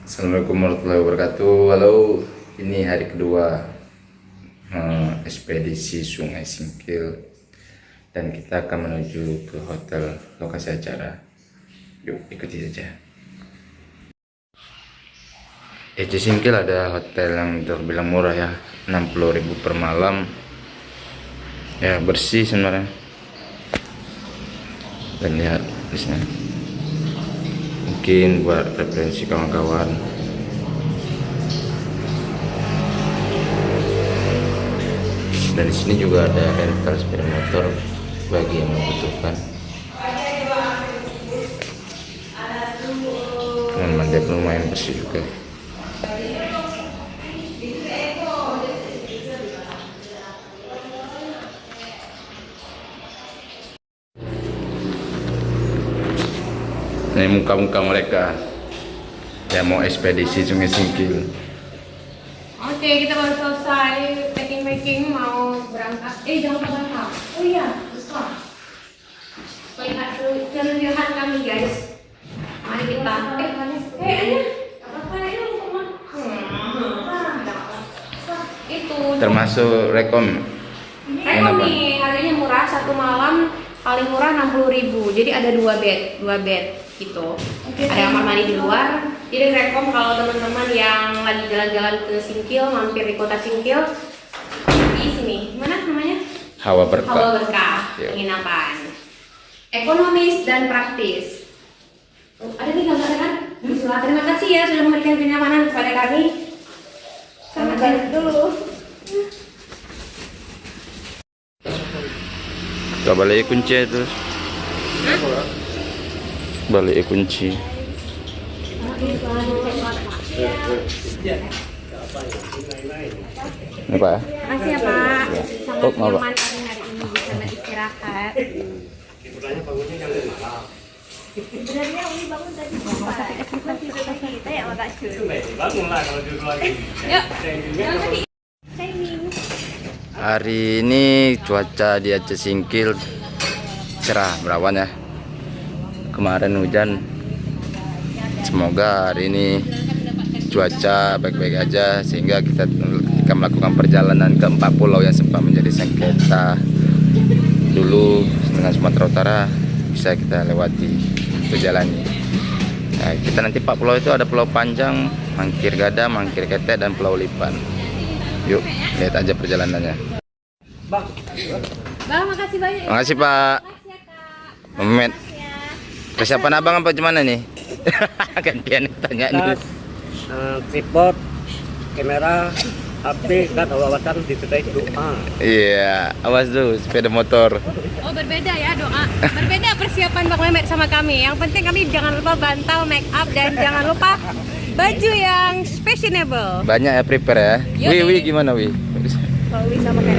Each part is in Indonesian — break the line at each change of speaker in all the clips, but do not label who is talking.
Assalamualaikum warahmatullahi wabarakatuh. Halo, ini hari kedua ekspedisi Sungai Singkil dan kita akan menuju ke hotel lokasi acara. Yuk, ikuti saja. Di Singkil ada hotel yang terbilang murah ya, 60.000 per malam. Ya, bersih sebenarnya. Dan lihat di sini. Mungkin buat referensi kawan-kawan. Dan di sini juga ada rental sepeda motor bagi yang membutuhkan. Teman-teman dia lumayan bersih juga. Ini muka-muka mereka yang mau ekspedisi Sungai Singkil.
Oke, kita baru selesai packing mau berangkat. Jangan lupa berangkat. Oh iya, lupa. Lihat lihat kami guys. Mari kita. Itu.
Termasuk rekom.
Rekom nih, harganya murah, satu malam paling murah 60.000. Jadi ada dua bed gitu. Ada kamar mandi di luar. Jadi rekom kalau teman-teman yang lagi jalan-jalan ke Singkil, mampir di kota Singkil, di sini. Mana namanya?
Hawa Berkah.
Hawa Berkah.
Yuk.
Penginapan. Ekonomis dan praktis. Ada nih gambarnya kan? Terima kasih ya sudah memberikan kenyamanan kepada kami. Selamat dulu.
Coba balik kunci itu. Balik kunci. Ini Pak.
Makasih ya Pak. Sangat
Oh, maaf, Pak.
nyaman kami hari ini bisa beristirahat. Sebenarnya Uli bangun tadi Pak. Kita ya agak cuy.
Bangun lah kalau duduk lagi.
Yuk. Jangan tadi. Timing.
Hari ini cuaca di Aceh Singkil cerah, berawan ya. Kemarin hujan. Semoga hari ini cuaca baik-baik aja sehingga kita ketika melakukan perjalanan ke 4 pulau yang sempat menjadi sengketa dulu dengan Sumatera Utara bisa kita lewati untuk jalani. Nah, kita nanti 4 pulau itu ada Pulau Panjang, Mangkir Gada, Mangkir Ketek, dan Pulau Lipan. Yuk, lihat aja perjalanannya.
Bang, makasih banyak.
Makasih Pak.
Makasih ya Kak.
Memet. Persiapan abang apa gimana nih? Gantian tanya nih.
Tripod, kamera, HP, dan awatan disertai doa.
Iya, awas tuh sepeda motor.
Oh, berbeda ya doa. Berbeda persiapan Bang Mehmet sama kami. Yang penting kami jangan lupa bantal, make up, dan jangan lupa baju yang fashionable.
Banyak ya prepare ya.
Yoi.
Wi gimana Wi?
Kalau bisa pakai.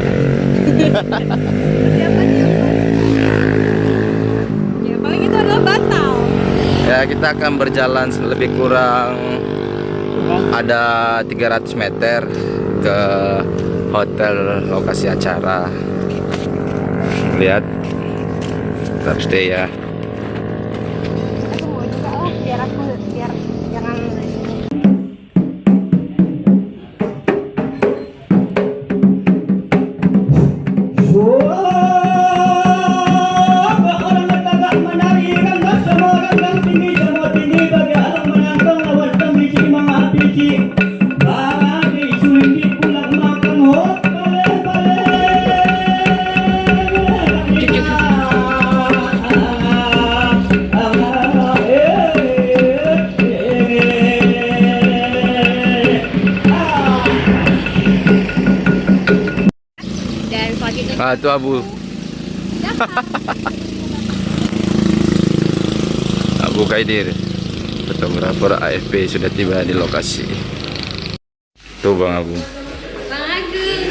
Persiapannya apa? Ya paling itu adalah bantal.
Ya kita akan berjalan lebih kurang ada 300 meter ke hotel lokasi acara. Lihat, tetap stay ya.
Kita tunggu juga lah biar jangan. Dan selanjutnya
Ah, itu Abu. Abu Kaidir, fotografer AFP sudah tiba di lokasi. Tuh Bang Abu.
Bang Agung.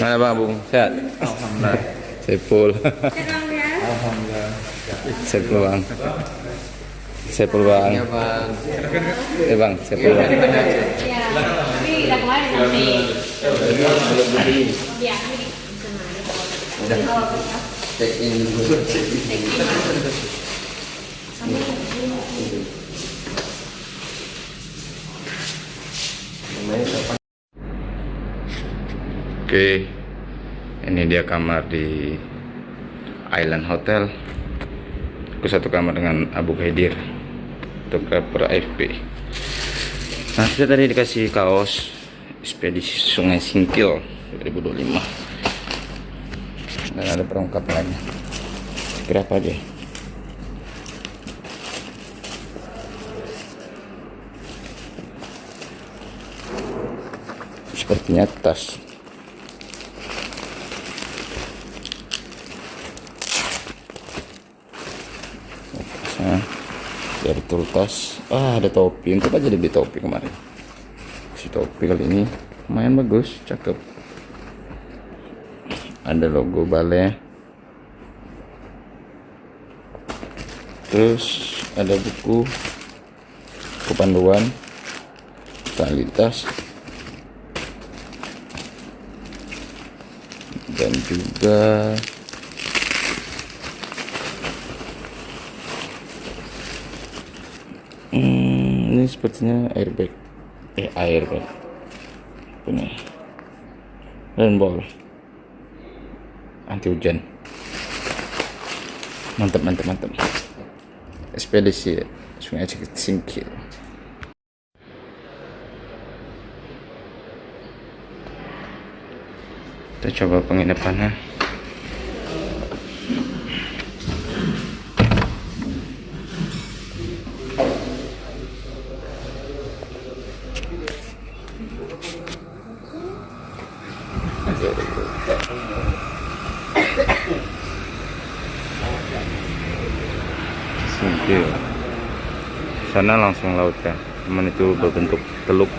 Mana Bang Abu? Sehat?
Alhamdulillah.
Sepul.
Sekarang ya.
Alhamdulillah.
Sepul Bang. Sepul Bang.
Ya bang.
Bang, Sepul Bang.
Ya. Tapi udah kemarin nanti. Ya, kami
Udah. Check in dulu. Oke, ini dia kamar di Island Hotel. Aku satu kamar dengan Abu Khaidir, fotografer AFP. Nah, kita tadi dikasih kaos ekspedisi Sungai Singkil 2025 dan ada perlengkap lainnya. Kira apa aja? Sepertinya tas. Tasnya dari tas. Ada topi. Untuk aja dibeli topi kemarin. Si topi kali ini lumayan bagus, cakep. Ada logo balai. Terus ada buku panduan, tali tas, dan juga ini sepertinya airbag, airbag ini rainbow anti hujan. Mantap. Ekspedisi Sungai Singkil. Kita coba penginapannya. Singkil. Sana langsung laut ya, cuman itu berbentuk teluk.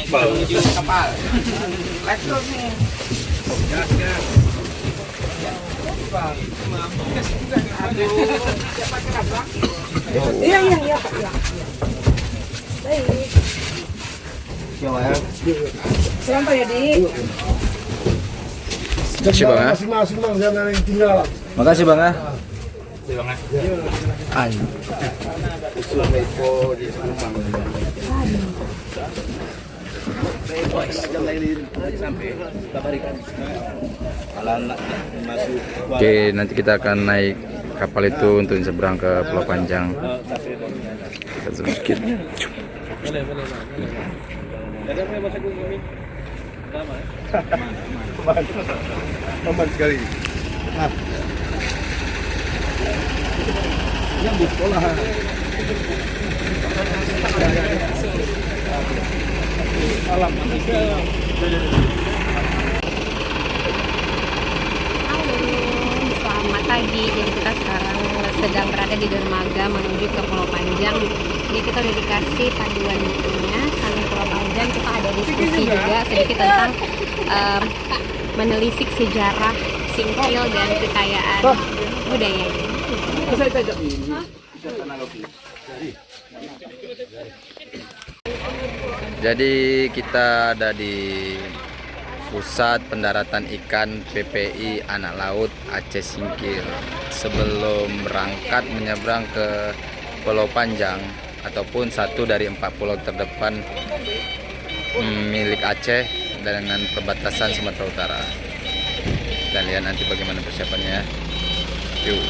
Menuju kapal. Let's go nih. Iya. Baik. Selamat ya, Dik.
Makasih Bang.
Masing-masing Bang, jangan ada yang tinggal.
Makasih Bang. Oke, nanti kita akan naik kapal itu untuk seberang ke Pulau Panjang. Kita zoom sedikit.
Aman sekali. Nyambut sekolah. Alam.
Selamat pagi. Jadi kita sekarang sedang berada di dermaga menuju ke Pulau Panjang. Jadi kita udah dikasih panduan itunya. Sampai Pulau Panjang kita ada diskusi juga sedikit tentang menelisik sejarah Singkil dan kekayaan budayanya.
Jadi kita ada di pusat pendaratan ikan PPI Anak Laut Aceh Singkil. Sebelum berangkat menyeberang ke Pulau Panjang ataupun satu dari 4 pulau terdepan milik Aceh dengan perbatasan Sumatera Utara. Kita lihat nanti bagaimana persiapannya. Yuk.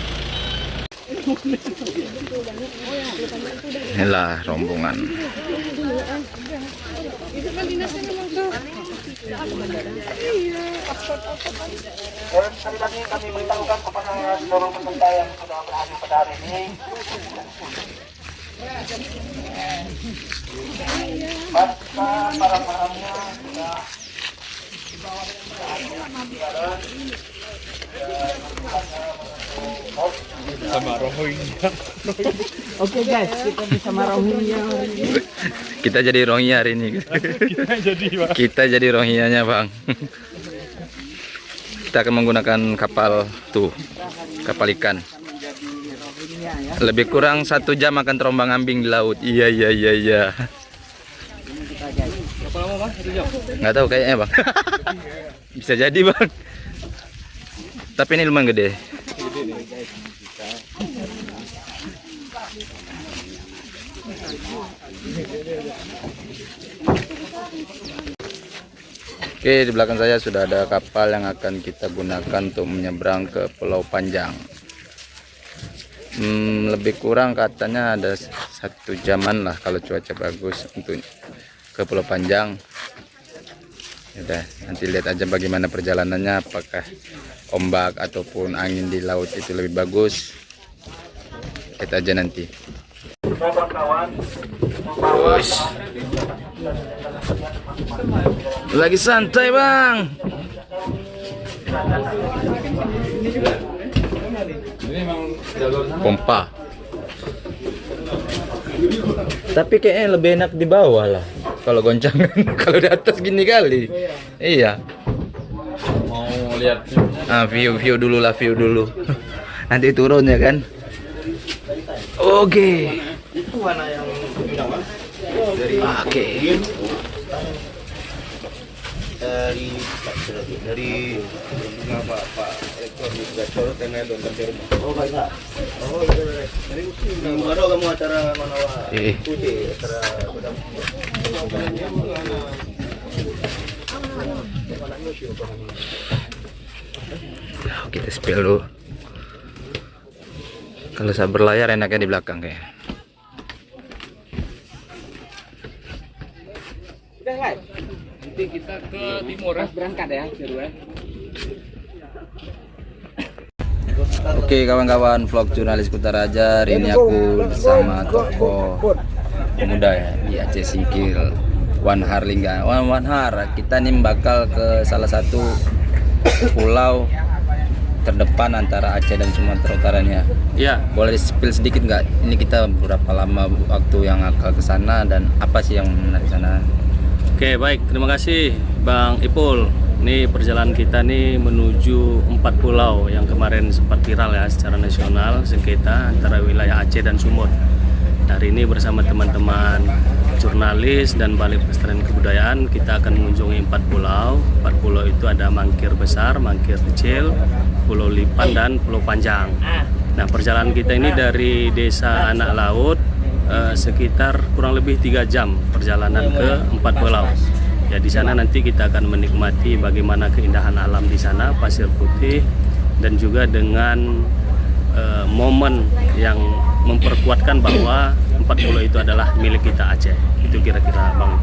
Inilah rombongan.
Sekali lagi kami beritahukan kepada seluruh peserta yang sudah berhadir pada hari ini, para pahamnya sudah
Oke guys, kita bersama Rohingya.
Kita jadi Rohingya hari ini. Kita jadi Rohingyanya, Bang. Kita akan menggunakan kapal tuh, kapal ikan. Lebih kurang 1 jam akan terombang-ambing di laut. Iya.
Berapa lama Bang? 1 jam?
Nggak tahu kayaknya, Bang. Bisa jadi, Bang. Tapi ini lumayan gede. Oke, di belakang saya sudah ada kapal yang akan kita gunakan untuk menyeberang ke Pulau Panjang. Lebih kurang katanya ada 1 jaman lah kalau cuaca bagus untuk ke Pulau Panjang. Udah, nanti lihat aja bagaimana perjalanannya, apakah ombak ataupun angin di laut itu lebih bagus. Lihat aja nanti. Bos. Lagi santai, Bang. Pompa. Tapi kayaknya lebih enak di bawah lah. Kalau goncangan, kalau di atas gini kali. Iya.
Mau lihat
View dulu lah, view dulu. Nanti turun ya kan. Oke. Oke.
Dari Pak Rektor Gacor karena donor di rumah. Oh baiklah. Oh dari mana kamu acara mana acara
Kita spill dulu. Kalau saya berlayar enaknya di belakang kayak.
Udah live.
nanti kita ke timur ya.
Berangkat ya, Biru ya.
Oke kawan-kawan, vlog jurnalis Kutaraja. Hari ini aku bersama tokoh muda ya di Aceh Singkil, Wan Har Lingga. Wan Har, kita nih bakal ke salah satu pulau terdepan antara Aceh dan Sumatera Utara nih ya.
Iya.
Boleh spill sedikit nggak? Ini kita berapa lama waktu yang akan ke sana dan apa sih yang menarik sana?
Oke, baik. Terima kasih Bang Ipul. Ini perjalanan kita nih menuju 4 pulau yang kemarin sempat viral ya secara nasional, sengketa antara wilayah Aceh dan Sumut. Hari ini bersama teman-teman jurnalis dan Balai Pelestarian Kebudayaan kita akan mengunjungi 4 pulau. 4 pulau itu ada Mangkir Besar, Mangkir Kecil, Pulau Lipan dan Pulau Panjang. Nah, perjalanan kita ini dari Desa Anak Laut sekitar kurang lebih 3 jam perjalanan ke 4 pulau. Ya, di sana nanti kita akan menikmati bagaimana keindahan alam di sana, pasir putih, dan juga dengan momen yang memperkuatkan bahwa 4 pulau itu adalah milik kita Aceh. Itu kira-kira Bang.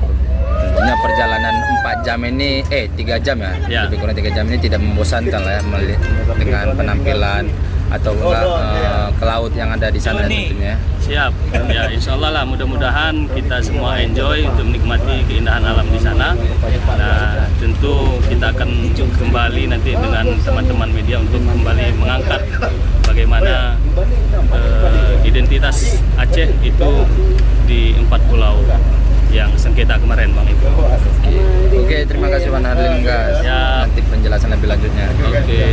Tentunya perjalanan 4 jam ini, 3 jam ya,
Ya.
lebih kurang 3 jam ini tidak membosankan lah ya, dengan penampilan atau ke laut yang ada di sana tentunya.
Siap, ya insya Allah lah, mudah-mudahan kita semua enjoy untuk menikmati keindahan alam di sana. Nah, tentu kita akan kembali nanti dengan teman-teman media untuk kembali mengangkat bagaimana identitas Aceh itu di 4 pulau yang sengketa kemarin Bang Ibu.
Oke, terima kasih kasih Wan Harlingga.
Ya.
Nanti penjelasan lebih lanjutnya.
Oke.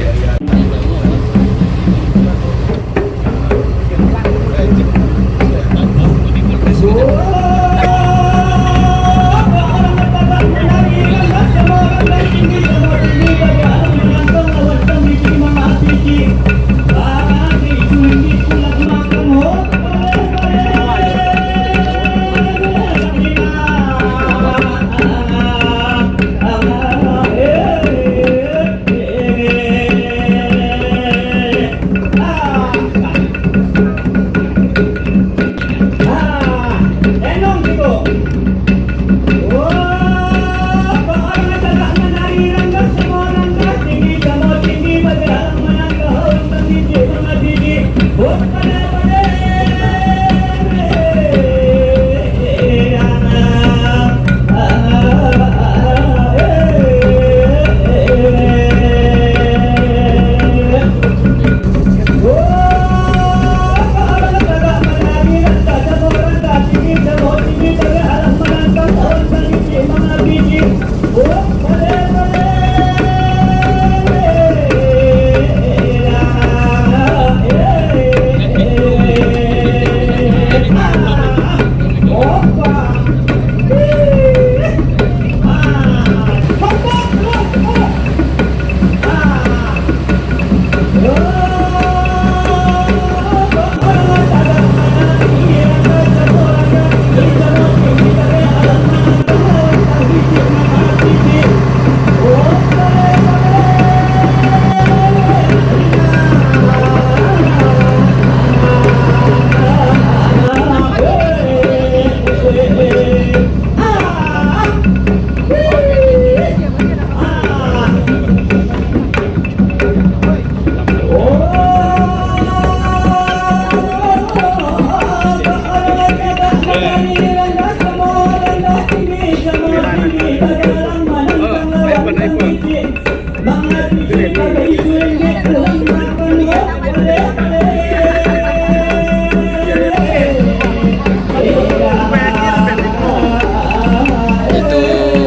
Itu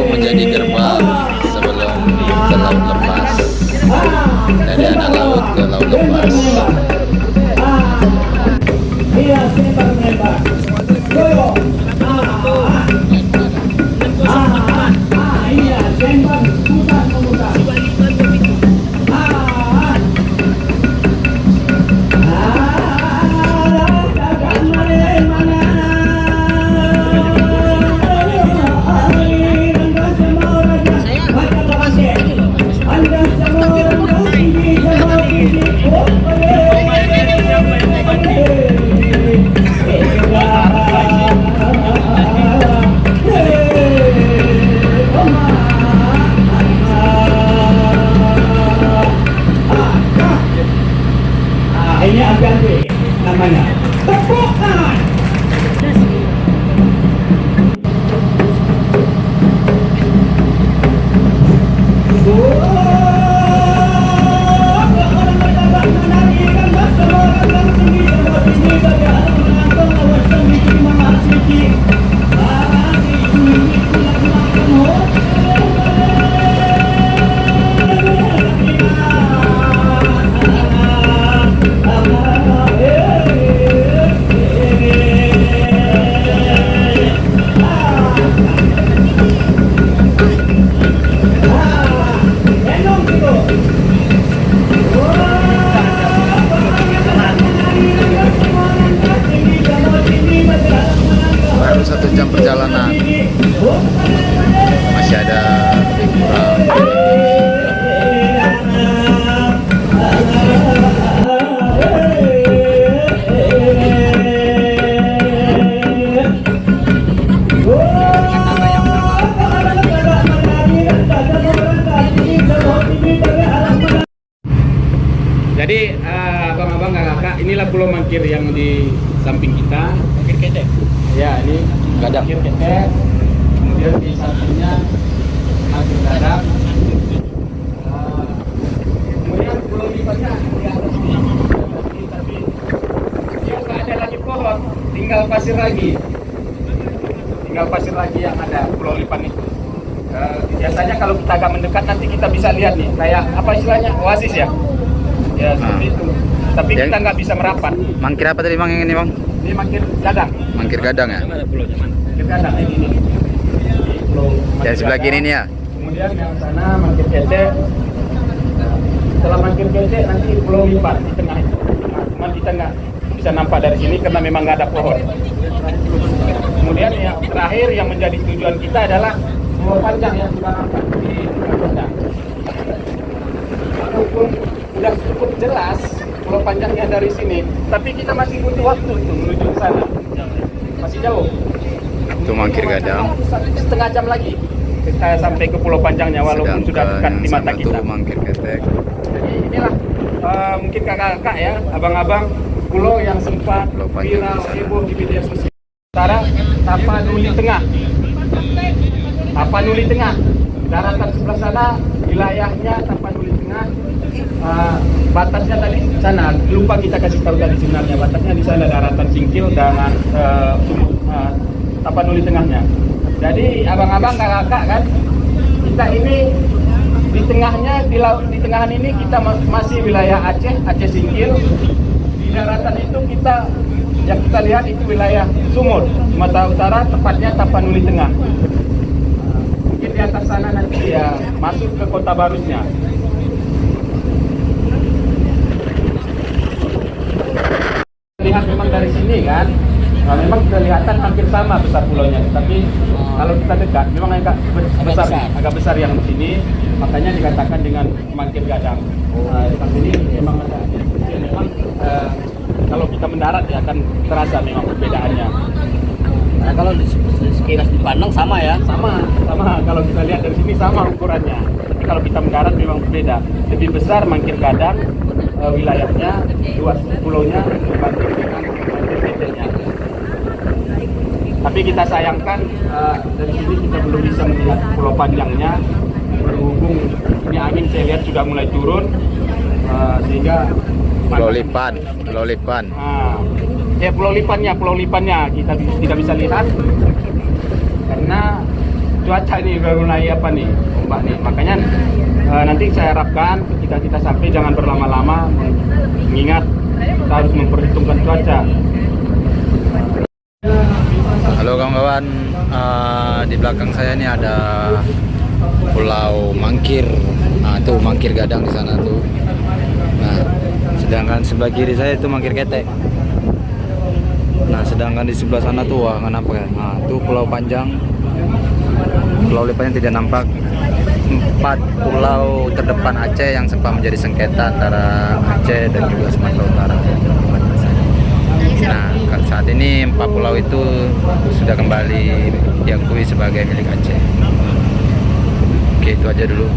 menjadi gerbang sebelum ke laut lepas. Dari anak laut ke laut lepas.
Ini agak namanya tepukan.
Baru 1 jam perjalanan. Masih ada lebih kurang.
Jadi abang-abang kakak, inilah pulau Mangkir yang di samping kita. Mangkir Ketek. Ya, ini
Gadang.
Mangkir Ketek. Kemudian di sampingnya Mangkir Gadang. Kemudian pulau Lipatnya di atas ini, tapi dia nggak ada lagi pohon, tinggal pasir lagi. Tinggal pasir lagi yang ada Pulau Lipan itu. Biasanya kalau kita agak mendekat nanti kita bisa lihat nih kayak apa istilahnya oasis ya. Ya seperti itu. Tapi
Yang-
kita nggak bisa merapat.
Mangkir apa tadi bang yang ini bang?
Ini makin gadang.
Mangkir gadang ya?
Mana pulaunya mana?
Mangkir gadang ini. Ini pulau Mangkir
Yang sebelah
Gadang.
kiri nih ya?
Kemudian yang sana Mangkir Kece. Setelah Mangkir Kece nanti Pulau Lipan di tengah itu. Nah, cuma kita nggak bisa nampak dari sini karena memang nggak ada pohon. Kemudian yang terakhir yang menjadi tujuan kita adalah Pulau Panjang yang sudah nampak di tengah. Walaupun sudah cukup jelas Pulau Panjangnya dari sini, tapi kita masih butuh waktu untuk menuju ke sana. Masih jauh.
Itu Mangkir Gadang.
Setengah jam lagi kita sampai ke Pulau Panjangnya walaupun sudah dekat
yang
di mata
sana
kita.
tuh Mangkir Ketek.
Jadi inilah mungkin kakak-kakak ya, abang-abang pulau yang sempat
Pulau Panjang
viral
di sana.
heboh di media sosial. Sekarang Tapanuli Tengah. Tapanuli Tengah. Daratan sebelah sana wilayahnya Tapanuli Tengah. Batasnya tadi sana, lupa kita kasih tahu tadi sebenarnya batasnya di sana daratan Singkil dengan Tapanuli Tengahnya. Jadi abang-abang kakak-kakak kan, kita ini di tengahnya di laut di tengahan ini kita masih wilayah Aceh Singkil. Di daratan itu kita yang kita lihat itu wilayah Sumut, Sumatera Utara, tepatnya Tapanuli Tengah. Mungkin di atas sana nanti ya masuk ke Kota Barusnya. Lihat memang dari sini kan, nah, memang kelihatan hampir sama besar pulaunya, tapi kalau kita dekat memang agak besar yang di sini, makanya dikatakan dengan Mangkir Gadang. Di sini memang ada, memang kalau kita mendarat ya akan terasa memang perbedaannya.
Nah, kalau sekilas dipandang sama ya.
Sama kalau kita lihat dari sini sama ukurannya, tapi kalau kita mendarat memang berbeda. Lebih besar Mangkir Gadang wilayahnya, luas pulaunya dibanding dengan Mangkir Kecenya. Tapi kita sayangkan dari sini kita belum bisa melihat Pulau Panjangnya, berhubung ini angin saya lihat sudah mulai turun sehingga
Pulau Lipan.
Ya Pulau Lipannya kita tidak bisa lihat karena cuaca ini baru naik ombak nih. Makanya nanti saya harapkan ketika kita sampai jangan berlama-lama, mengingat kita harus memperhitungkan cuaca.
Halo kawan-kawan, di belakang saya ini ada Pulau Mangkir. Nah, tuh Mangkir Gadang di sana tuh. Nah, sedangkan sebelah kiri saya itu Mangkir Ketek. Nah, sedangkan di sebelah sana tuh wah nggak nampak ya. Nah, tuh Pulau Panjang. Pulau Lipannya tidak nampak. 4 pulau terdepan Aceh yang sempat menjadi sengketa antara Aceh dan juga Sumatera Utara. Nah, saat ini 4 pulau itu sudah kembali diakui sebagai milik Aceh. Oke, itu aja dulu.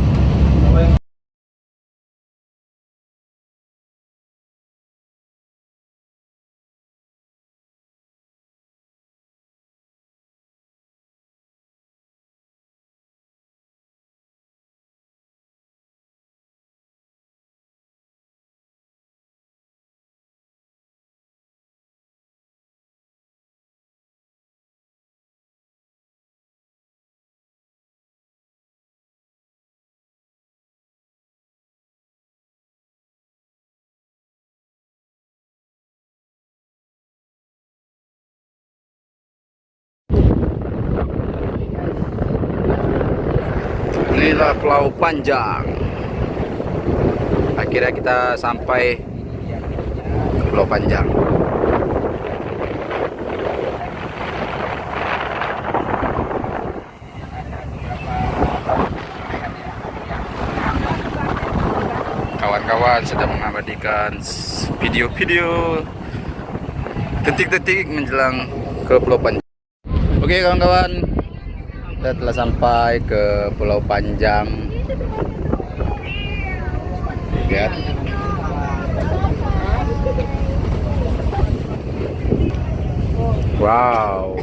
Inilah Pulau Panjang. Akhirnya kita sampai ke Pulau Panjang. Kawan-kawan sedang mengabadikan video-video detik-detik menjelang ke Pulau Panjang. Oke kawan-kawan, kita telah sampai ke Pulau Panjang. Lihat. Wow.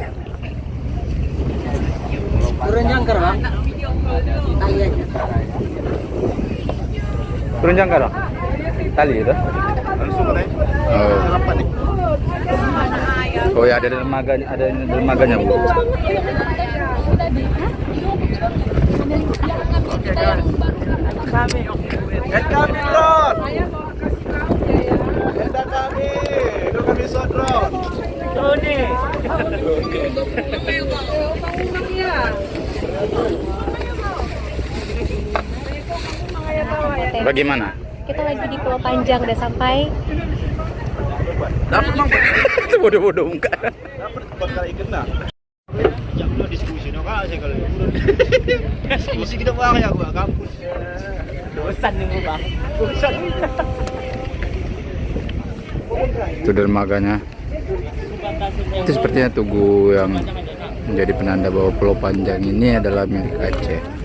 Turun jangkar, Bang.
Turun jangkar dong? Tali itu? Oh. Oh ya, ada dermaganya, Bu.
kami drone. Eta kami, itu kami drone.
Bagaimana?
Kita lagi di Pulau Panjang, udah sampai.
Dapat bang.
Bodoh-bodoh muka.
Dapat bakal kena. Jangan diskusi no kak saya kalau. Diskusi kita bang ya gua kampus. Dosan nih bang. Dosan.
Itu dermaganya. Itu sepertinya tugu yang menjadi penanda bahwa Pulau Panjang ini adalah milik Aceh.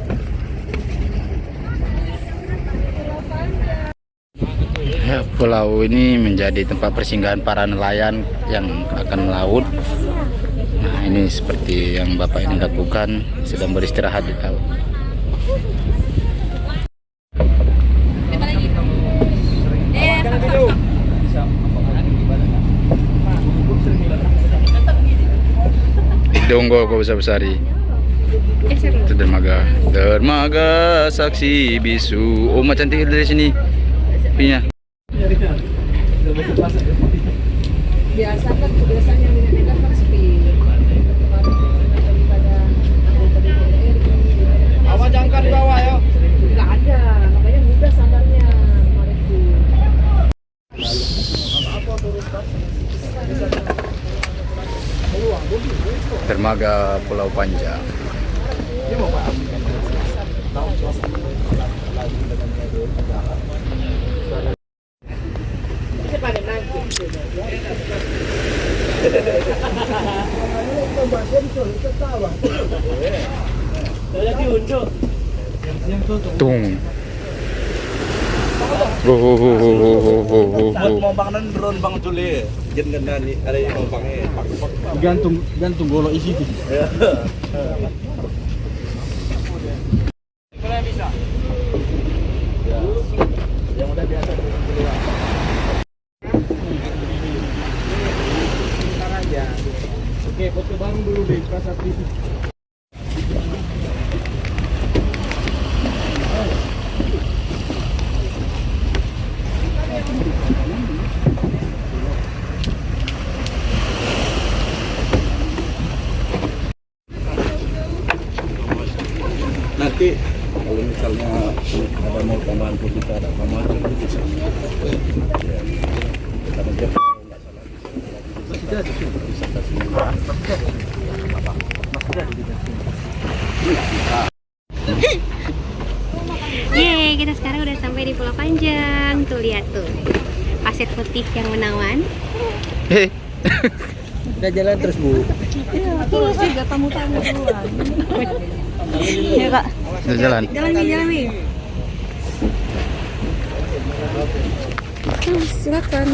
Ya, pulau ini menjadi tempat persinggahan para nelayan yang akan melaut. Nah, ini seperti yang Bapak ini lakukan, sedang beristirahat di laut. Donggo kau besar-besari. Itu dermaga. Dermaga saksi bisu. Oh, macam cantik dari sini. Pinya.
Biasanya minyak kan speed.
Awas jangkar di bawah ya.
Enggak ada, makanya mudah sadarnya.
Dermaga Pulau Panjang. Tung.
Buat mau bangunan drone bang Juli. Jangan nani ada yang mau bangnya.
Gantung golok isi tuh.
Yang udah biasa dulu. Sebentar aja. Oke, foto bareng dulu deh pas aktif. Nanti kalau misalnya ada mau tambahan kita ada tambahan itu bisa. Kita nanti masih ada bisa kasih apa? Masih ada di
Yeay, kita sekarang udah sampai di Pulau Panjang. Tuh lihat tuh, pasir putih yang menawan.
Udah jalan terus Bu.
Iya, terus juga tamu-tamu duluan.
Ya kak.
Udah jalan.
Jalan nih. Silakan.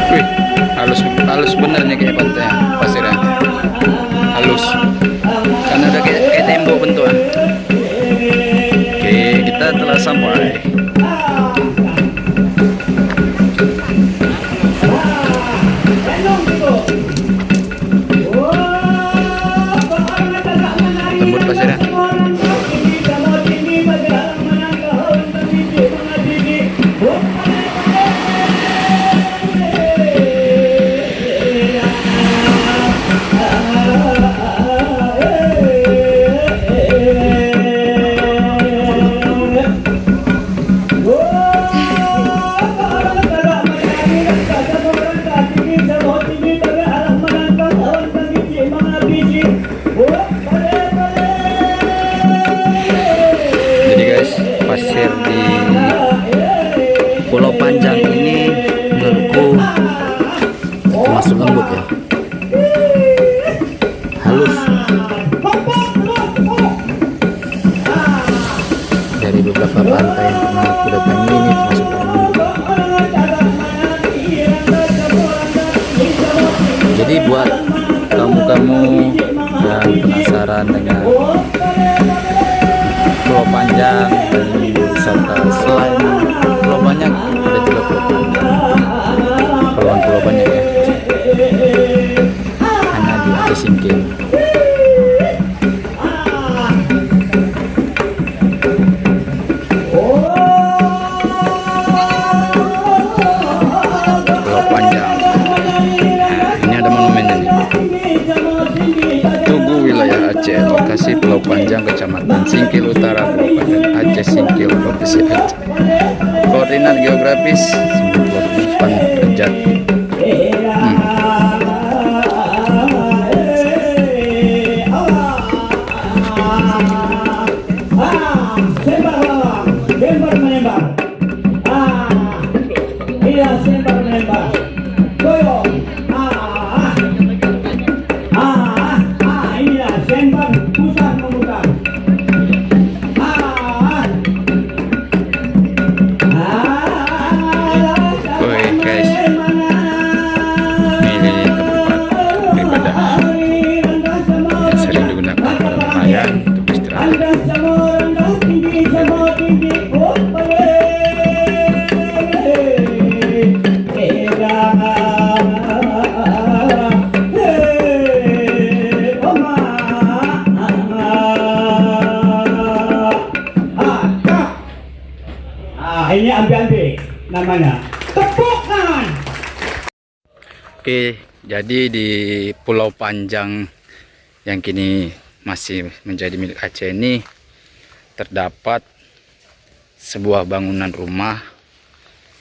Wih, halus bener nih kayak pantai pasirnya. Halus. Karena udah kayak tembok bentuknya. Oke, kita telah sampai. kamu yang penasaran dengan Pulau Panjang dan wisata, selain pulau banyak ada juga pulau panjang, pulau banyak ya, hanya di Aceh Singkil. Pulau Panjang, ini ada monumennya nih. Tugu wilayah Aceh, lokasi Pulau Panjang, Kecamatan Singkil Utara, Kabupaten Aceh Singkil, Provinsi Aceh. Koordinat geografis 98 derajat. Oke guys, ini tempat beribadah yang sering digunakan para nelayan untuk istirahat.
Ini ambil-ambil namanya tepuk tangan.
Oke, jadi di Pulau Panjang yang kini masih menjadi milik Aceh ini terdapat sebuah bangunan rumah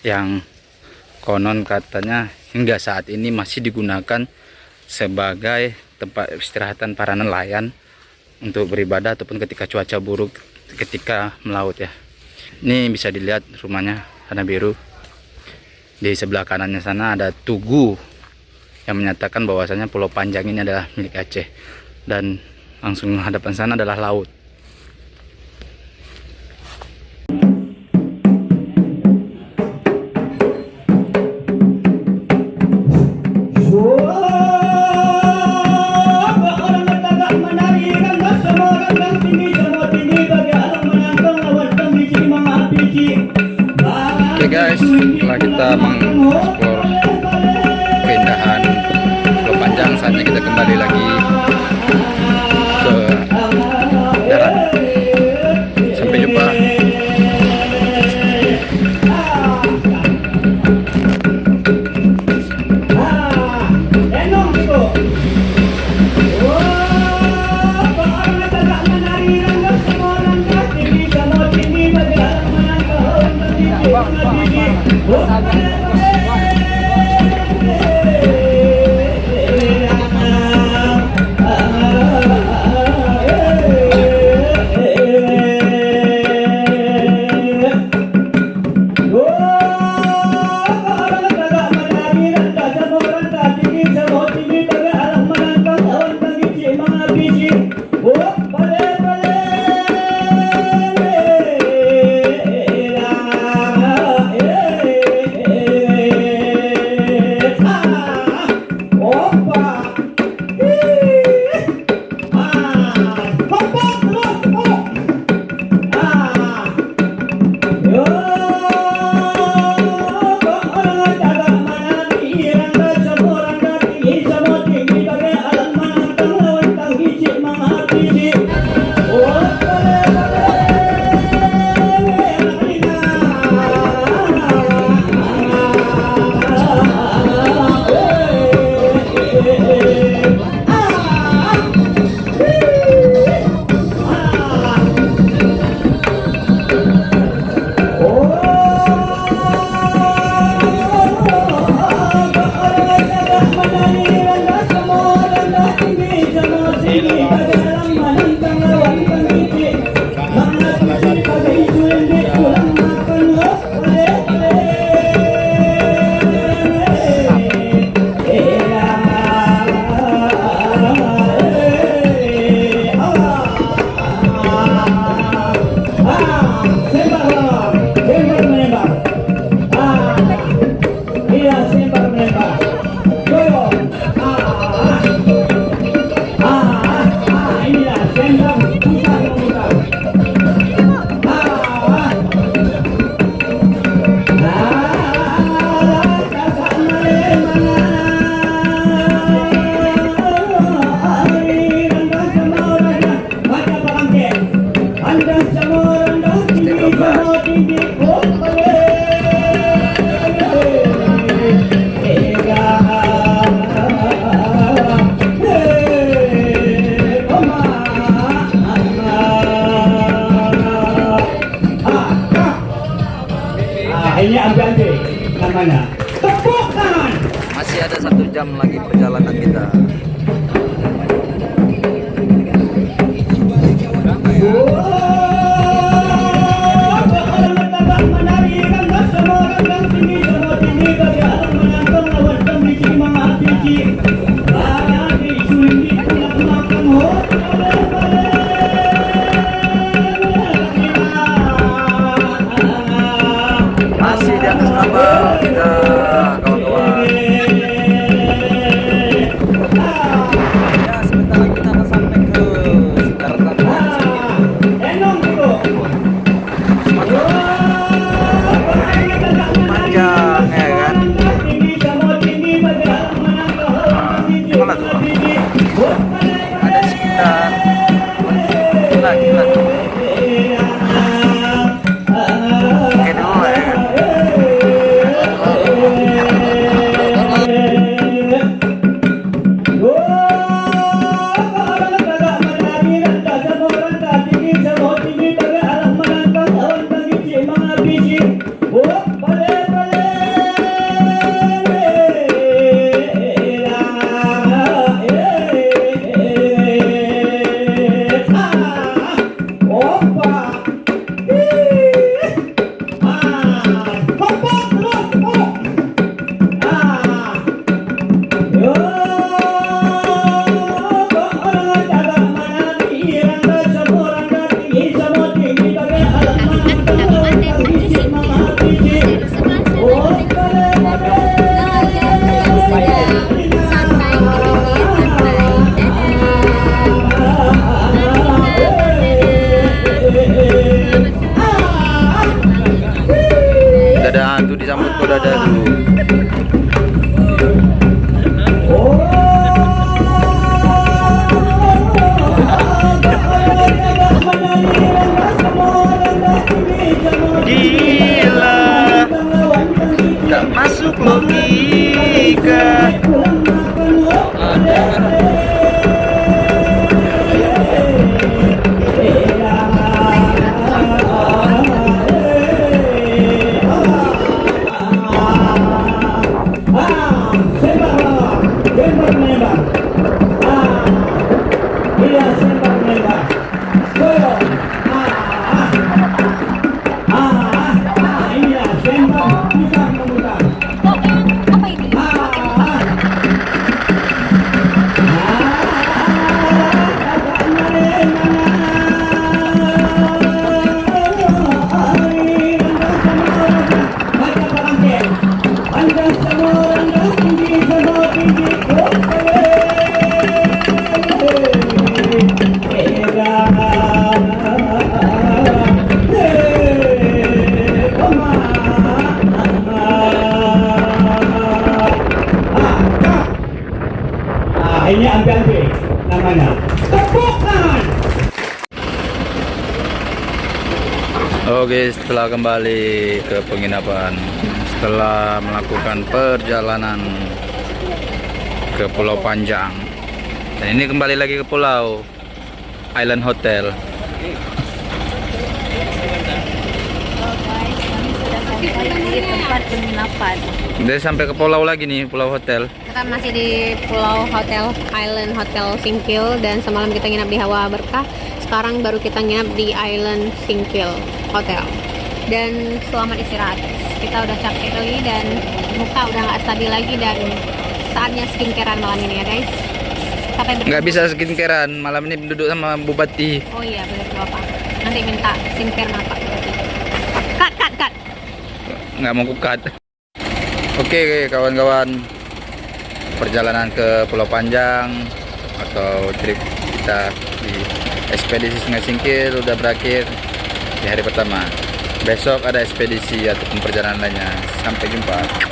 yang konon katanya hingga saat ini masih digunakan sebagai tempat istirahatan para nelayan untuk beribadah ataupun ketika cuaca buruk ketika melaut ya. Ini bisa dilihat rumahnya warna biru. Di sebelah kanannya sana ada tugu yang menyatakan bahwasanya Pulau Panjang ini adalah milik Aceh, dan langsung hadapan sana adalah laut. Oke guys, setelah kita mengeksplor keindahan Pulau Panjang, saatnya kita kembali lagi ke darat. Sampai jumpa.
namanya. Tepuk tangan.
Masih ada 1 jam lagi perjalanan kita. Masih di atas kapal kita, kawan-kawan. Ya, sebentar lagi kita akan sampai ke daratan panjang, ya kan? Mana tuh? Ada sekitar gila. Oke dulu ya kan? Udah hantu disambut kuda dulu. Gila, gak masuk logika.
Ini ambil namanya. Tepuk tangan.
Oke, setelah kembali ke penginapan, setelah melakukan perjalanan ke Pulau Panjang, dan ini kembali lagi ke Pulau Island Hotel.
Di tempat penginapan.
Udah sampai ke pulau lagi nih, Pulau Hotel.
Kita masih di Pulau Hotel Island Hotel Singkil dan semalam kita nginap di Hawa Berkah. Sekarang baru kita nginap di Island Singkil Hotel. Dan selamat istirahat. Kita udah capek lagi dan muka udah nggak stabil lagi dan saatnya skincarean malam ini ya guys. Sampai bertemu.
Nggak bisa skincarean malam ini, duduk sama Bupati.
Oh iya bener Bapak. Nanti minta skincare mata Bupati. Cut.
Nggak mau kukat. Oke kawan-kawan, perjalanan ke Pulau Panjang atau trip kita di ekspedisi Sungai Singkil udah berakhir di hari pertama. Besok ada ekspedisi ataupun perjalanan lainnya. Sampai jumpa.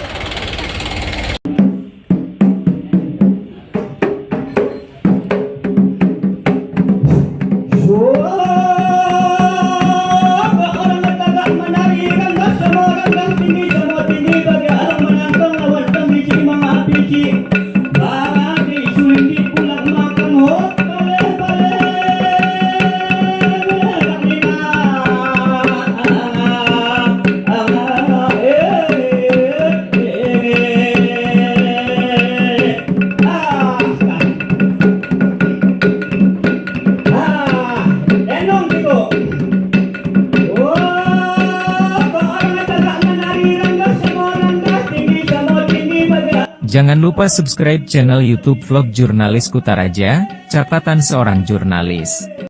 Jangan lupa subscribe channel YouTube Vlog Jurnalis Kutaraja, catatan seorang jurnalis.